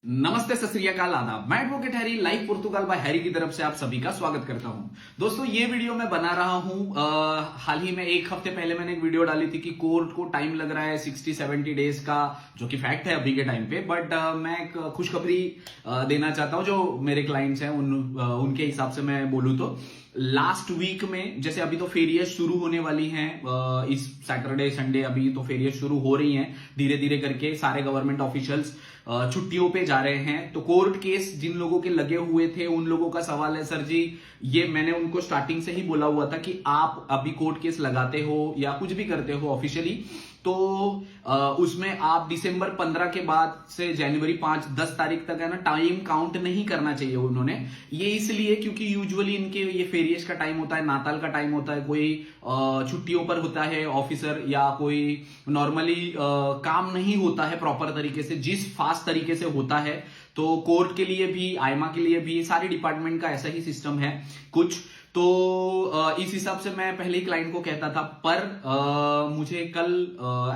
नमस्ते, सत श्री अकाल, आदाब। मैं एडवोकेट हैरी, लाइव पुर्तगाल बाय हैरी की तरफ से आप सभी का स्वागत करता हूं। दोस्तों, ये वीडियो मैं बना रहा हूं हाल ही में, एक हफ्ते पहले मैंने एक वीडियो डाली थी कि कोर्ट को टाइम लग रहा है 60-70 डेज का, जो कि फैक्ट है अभी के टाइम पे। बट मैं एक खुशखबरी देना चाहता हूं जो मेरे क्लाइंट्स हैं उनके हिसाब से मैं बोलूं तो लास्ट वीक में, जैसे अभी तो फेरियस शुरू होने वाली हैं, इस सैटरडे संडे अभी तो फेरियस शुरू हो रही हैं धीरे धीरे करके। सारे गवर्नमेंट ऑफिशियल्स छुट्टियों पे जा रहे हैं, तो कोर्ट केस जिन लोगों के लगे हुए थे उन लोगों का सवाल है, सर जी ये मैंने उनको स्टार्टिंग से ही बोला हुआ था कि आप अभी कोर्ट केस लगाते हो या कुछ भी करते हो ऑफिशियली, तो उसमें आप दिसंबर 15 के बाद से जनवरी 5-10 तारीख तक है ना, टाइम काउंट नहीं करना चाहिए उन्होंने। ये इसलिए क्योंकि यूजुअली इनके ये फेरियस का टाइम होता है, नाताल का टाइम होता है, कोई छुट्टियों पर होता है ऑफिसर, या कोई नॉर्मली काम नहीं होता है प्रॉपर तरीके से, जिस फास्ट तरीके से होता है। तो कोर्ट के लिए भी, आईमा के लिए भी, सारी डिपार्टमेंट का ऐसा ही सिस्टम है कुछ। तो इस हिसाब से मैं पहले ही क्लाइंट को कहता था, पर मुझे कल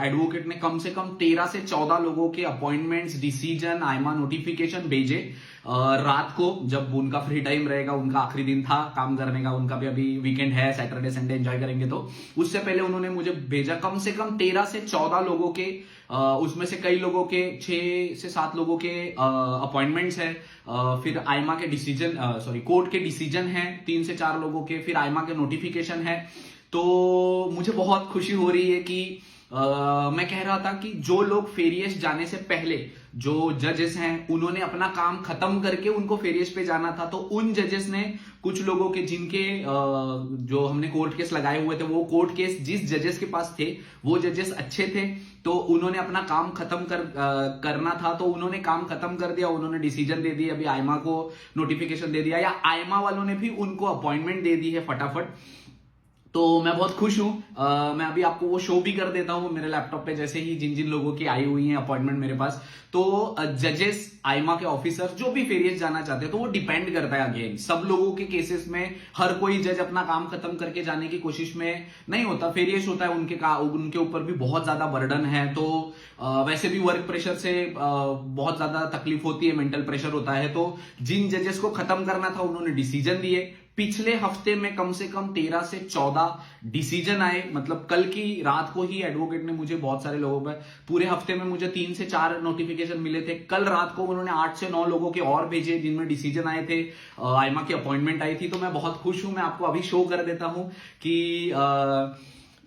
एडवोकेट ने कम से कम 13 से 14 लोगों के अपॉइंटमेंट्स, डिसीजन, आईमा नोटिफिकेशन भेजे रात को, जब उनका फ्री टाइम रहेगा, उनका आखिरी दिन था काम करने का, उनका भी अभी वीकेंड है, सैटरडे संडे एंजॉय करेंगे। तो उससे पहले उन्होंने मुझे भेजा कम से कम 13 से 14 लोगों के, उसमें से कई लोगों के 6 से 7 लोगों के अपॉइंटमेंट्स है, फिर आईमा के डिसीजन, कोर्ट के डिसीजन है 3 से 4 लोगों के, फिर आईमा के नोटिफिकेशन है। तो मुझे बहुत खुशी हो रही है कि मैं कह रहा था कि जो लोग फेरियस जाने से पहले, जो जजेस हैं, उन्होंने अपना काम खत्म करके उनको फेरियस पे जाना था, तो उन जजेस ने कुछ लोगों के, जिनके जो हमने कोर्ट केस लगाए हुए थे, वो कोर्ट केस जिस जजेस के पास थे वो जजेस अच्छे थे, तो उन्होंने अपना काम खत्म करना था, तो उन्होंने काम खत्म कर दिया, उन्होंने डिसीजन दे दिया, अभी आईमा को नोटिफिकेशन दे दिया, या आईमा वालों ने भी उनको अपॉइंटमेंट दे दी है फटाफट। तो मैं बहुत खुश हूं। मैं अभी आपको वो शो भी कर देता हूं मेरे लैपटॉप पे, जैसे ही जिन जिन लोगों की आई हुई हैं अपॉइंटमेंट मेरे पास। तो जजेस, आईमा के ऑफिसर जो भी फेरियस जाना चाहते हैं, तो वो डिपेंड करता है अगेन सब लोगों के केसेस में। हर कोई जज अपना काम खत्म करके जाने की कोशिश में नहीं होता, फेरियस होता है, उनके ऊपर भी बहुत ज्यादा बर्डन है। तो वैसे भी वर्क प्रेशर से बहुत ज्यादा तकलीफ होती है, मेंटल प्रेशर होता है। तो जिन जजेस को खत्म करना था उन्होंने डिसीजन दिए। पिछले हफ्ते में कम से कम 13 से 14 डिसीजन आए, मतलब कल की रात को ही एडवोकेट ने मुझे बहुत सारे लोगों पर, पूरे हफ्ते में मुझे 3 से 4 नोटिफिकेशन मिले थे। कल रात को उन्होंने 8 से 9 लोगों के और भेजे जिनमें डिसीजन आए थे, आईमा की अपॉइंटमेंट आई थी। तो मैं बहुत खुश हूं। मैं आपको अभी शो कर देता हूं कि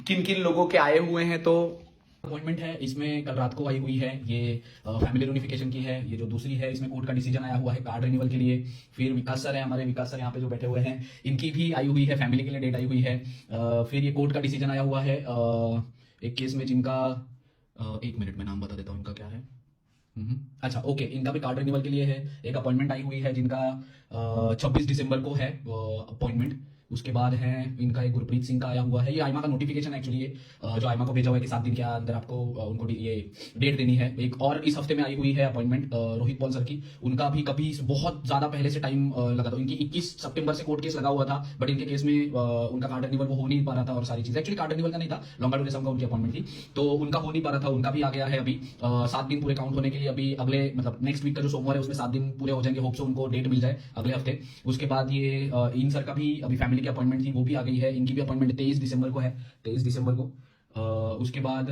किन किन लोगों के आए हुए हैं। तो अपॉइंटमेंट है, इसमें कल रात को आई हुई है, ये फैमिली यूनिफिकेशन की है। ये जो दूसरी है, इसमें कोर्ट का डिसीजन आया हुआ है कार्ड रिन्यूअल के लिए। फिर विकास सर है, हमारे विकास सर यहाँ पे जो बैठे हुए हैं, इनकी भी आई हुई है, फैमिली के लिए डेट आई हुई है। फिर ये कोर्ट का डिसीजन आया हुआ है एक केस में, जिनका 1 मिनट में नाम बता देता हूँ इनका क्या है। अच्छा, ओके, इनका भी कार्ड रिन्यूअल के लिए है, एक अपॉइंटमेंट आई हुई है, जिनका 26 दिसंबर को है अपॉइंटमेंट। उसके बाद है इनका एक गुरप्रीत सिंह का आया हुआ है, ये आईमा का नोटिफिकेशन एक्चुअली है, जो आईमा को भेजा हुआ है कि 7 दिन के अंदर आपको उनको ये डेट देनी है। एक और इस हफ्ते में आई हुई है अपॉइंटमेंट रोहित पॉल सर की, उनका भी कभी बहुत ज्यादा पहले से टाइम लगा था। इनकी 21 सितंबर से कोर्ट केस लगा हुआ था, बट इनके केस में उनका कार्ड रिन्यूअल वो हो नहीं पा रहा था, और सारी चीज एक्चुअली कार्ड रिन्यूअल का नहीं था, लॉन्गा ड्यूरेशन का उनकी अपॉइंटमेंट थी, तो उनका हो नहीं पा रहा था। उनका भी आ गया है अभी 7 दिन पूरे काउंट होने के लिए। अभी अगले, मतलब नेक्स्ट वीक का जो सोमवार है उसमें 7 दिन पूरे हो जाएंगे, होप से उनको डेट मिल जाए अगले हफ्ते। उसके बाद ये इन सर का भी अभी फैमिली की अपॉइंटमेंट थी, वो भी आ गई है। इनकी भी अपॉइंटमेंट 23 दिसंबर को है, 23 दिसंबर को। उसके बाद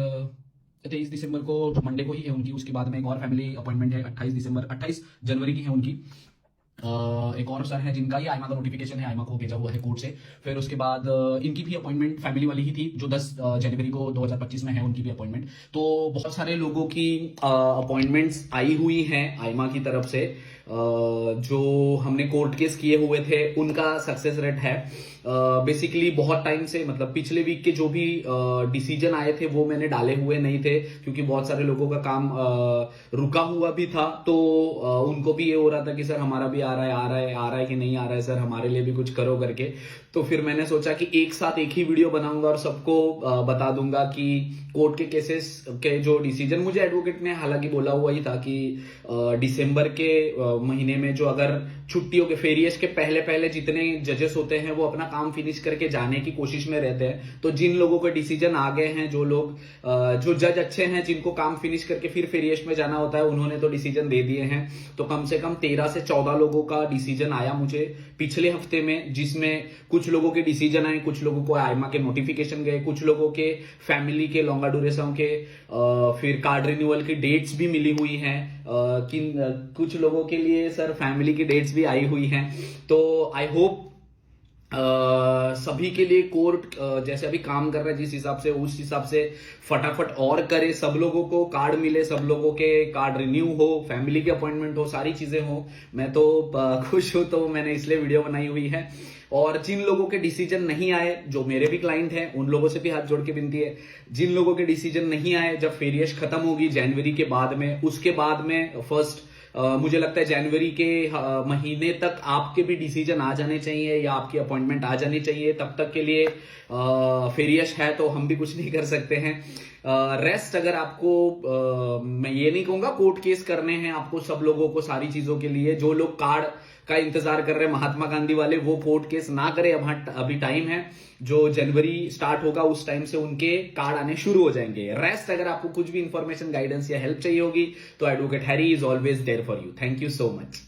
23 दिसंबर को मंडे को ही है उनकी। उसके बाद में एक और फैमिली अपॉइंटमेंट है 28 जनवरी की है उनकी। एक और सर है जिनका ही आईमा का नोटिफिकेशन है, आईमा को भेजा हुआ है कोर्ट से। फिर उसके बाद इनकी भी अपॉइंटमेंट फैमिली वाली ही थी, जो 10 जनवरी को 2025 में है, उनकी भी अपॉइंटमेंट। तो बहुत सारे लोगों की अपॉइंटमेंट्स आई हुई हैं आईमा की तरफ से। जो हमने कोर्ट केस किए हुए थे उनका सक्सेस रेट है बेसिकली बहुत टाइम से, मतलब पिछले वीक के जो भी डिसीजन आए थे वो मैंने डाले हुए नहीं थे, क्योंकि बहुत सारे लोगों का काम रुका हुआ भी था। तो उनको भी ये हो रहा था कि सर हमारा भी आ रहा है कि नहीं आ रहा है, सर हमारे लिए भी कुछ करो करके। तो फिर मैंने सोचा कि एक साथ एक ही वीडियो बनाऊंगा और सबको बता दूंगा कि कोर्ट के केसेस के जो डिसीजन, मुझे एडवोकेट ने हालांकि बोला हुआ ही था कि दिसंबर के महीने में जो अगर छुट्टियों के फेरियस के पहले पहले जितने जजेस होते हैं वो अपना काम फिनिश करके जाने की कोशिश में रहते हैं। तो जिन लोगों के डिसीजन आ गए हैं, जो लोग जो जज अच्छे हैं जिनको काम फिनिश करके फिर फेरियस में जाना होता है, उन्होंने तो डिसीजन दे दिए हैं। तो कम से कम 13 से 14 लोगों का डिसीजन आया मुझे पिछले हफ्ते में, जिसमें कुछ लोगों के डिसीजन आए, कुछ लोगों को आईमा के नोटिफिकेशन गए, कुछ लोगों के फैमिली के लॉन्गा ड्यूरेशन के फिर कार्ड रिन्यूअल की डेट्स भी मिली हुई हैं। कुछ लोगों के लिए सर फैमिली की डेट्स भी आई हुई हैं। तो आई होप सभी के लिए कोर्ट जैसे अभी काम कर रहा है जिस हिसाब से, उस हिसाब से फटाफट और करे, सब लोगों को कार्ड मिले, सब लोगों के कार्ड रिन्यू हो, फैमिली के अपॉइंटमेंट हो, सारी चीजें हो। मैं तो खुश हूं, तो मैंने इसलिए वीडियो बनाई हुई है। और जिन लोगों के डिसीजन नहीं आए, जो मेरे भी क्लाइंट हैं, उन लोगों से भी हाथ जोड़ के विनती है, जिन लोगों के डिसीजन नहीं आए, जब फेरियस खत्म होगी जनवरी के बाद में, उसके बाद में फर्स्ट मुझे लगता है जनवरी के महीने तक आपके भी डिसीजन आ जाने चाहिए या आपकी अपॉइंटमेंट आ जानी चाहिए। तब तक के लिए फेरियस है तो हम भी कुछ नहीं कर सकते हैं। रेस्ट अगर आपको मैं ये नहीं कहूंगा कोर्ट केस करने हैं आपको, सब लोगों को सारी चीजों के लिए, जो लोग कार्ड का इंतजार कर रहे हैं महात्मा गांधी वाले, वो कोर्ट केस ना करे। अभी टाइम है, जो जनवरी स्टार्ट होगा उस टाइम से उनके कार्ड आने शुरू हो जाएंगे। रेस्ट अगर आपको कुछ भी इंफॉर्मेशन, गाइडेंस या हेल्प चाहिए होगी तो advocate Harry is always there for you. Thank you so much.